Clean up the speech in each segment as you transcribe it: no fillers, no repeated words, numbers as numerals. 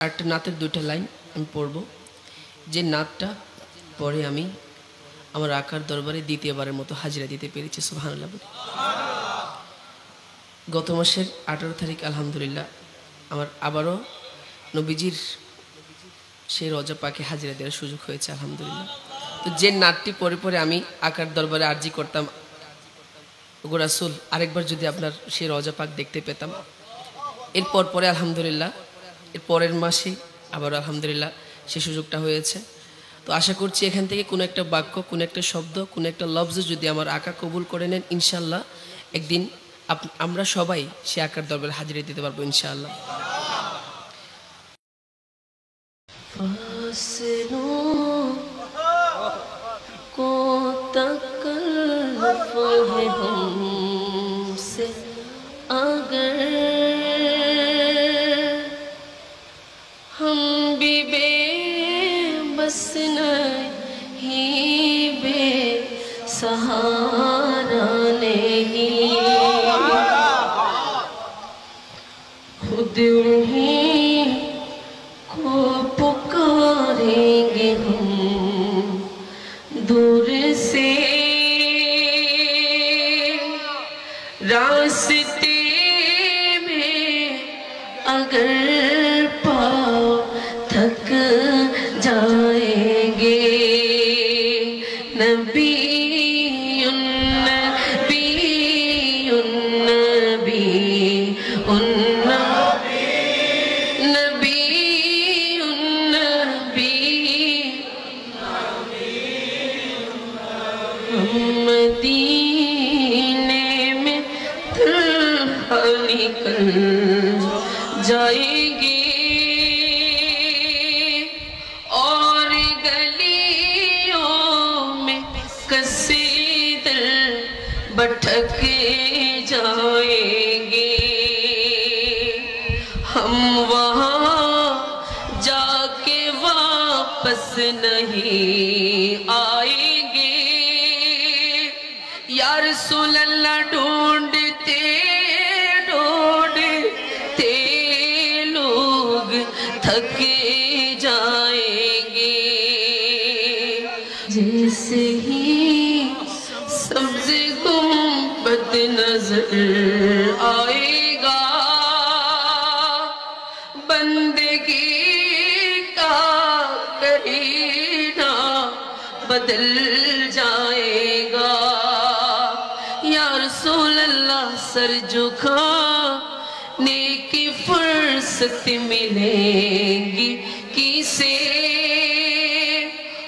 একটা নাতের দুইটা লাইন আমি পড়ব, যে নাতটা পরে আমি আমার আকার দরবারে দ্বিতীয়বারের মতো হাজিরা দিতে পেরেছি। সুবহানাল্লাহ। গত মাসের 18 তারিখ আলহামদুলিল্লাহ আমার আবারও নবীজির সেই রজা পাকে হাজিরা দেওয়ার সুযোগ হয়েছে আলহামদুলিল্লাহ। তো যে নাতটি পরে পরে আমি আকার দরবারে আরজি করতাম, ওগো রাসূল আরেকবার যদি আপনার সেই রজা পাক দেখতে পেতাম, এরপর পরে আলহামদুলিল্লাহ এর পরের মাসে আবার আলহামদুলিল্লাহ সেই সুযোগটা হয়েছে। তো আশা করছি এখান থেকে কোনো একটা বাক্য, কোনো একটা শব্দ, কোনো একটা লফজ যদি আমার আকা কবুল করে নেন, ইনশাল্লাহ একদিন আমরা সবাই সে আকার দরবারে হাজিরা দিতে পারবো ইনশাআল্লাহ। को तकल्लुफ़ है हमसे अगर हम भी बेबस नहीं, बेसहारा नहीं, खुद उन्हीं को पुकारेंगे हम दूर से, रास्ते में अगर पाँव थक जाएंगे, नबी मदीने में तन्हा निकल जाएंगे और गलियों में कसीदर भटक जाएंगे, हम वहाँ जाके वापस नहीं आएंगे। या रसूल अल्लाह ढूंढते ढूंढते लोग थक जाएंगे, जैसे ही सब्ज गुंबद नजर आएगा, बंदगी का करीना बदल जाएगा। या रसूल अल्लाह सर झुकाने की फुर्सत मिलेगी किसे,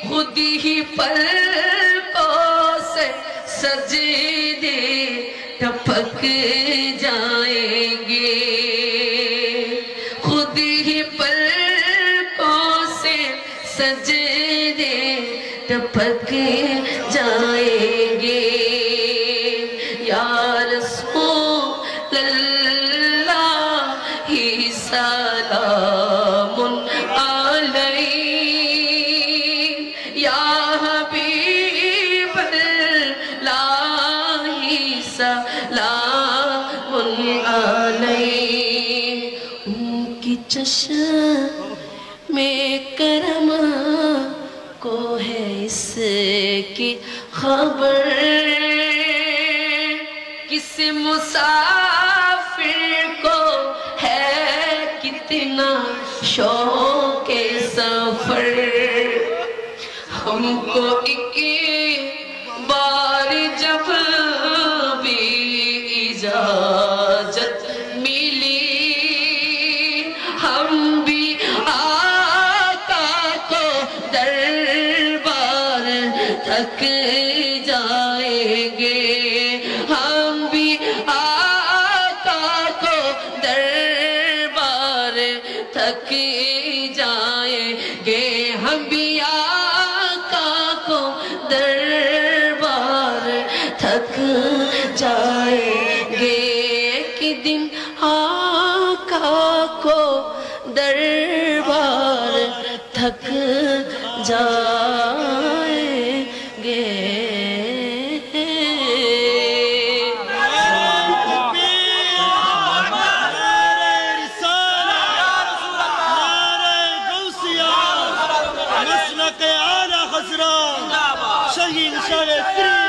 खुद ही पलकों से सजदे टपक जाएंगे, खुद ही पलकों से सजदे टपक जाएंगे। या रसूल अल्लाह ही सलामुन अलैहि, या हबीब अल्लाह ही सलामुन अलैहि। उनकी चश्मे करम को है इसकी खबर, किस मुसाफिर को है कितना शौक़े सफर, हमको एक बार जब भी इजाजत मिली, हम भी आका को दरबार तक जाएंगे, हम भी आका को दरबार तक जाएंगे, हम भी आका को दरबार तक जाएंगे। कि दिन आका को दरबार तक जाएंगे। Lagi, misalnya,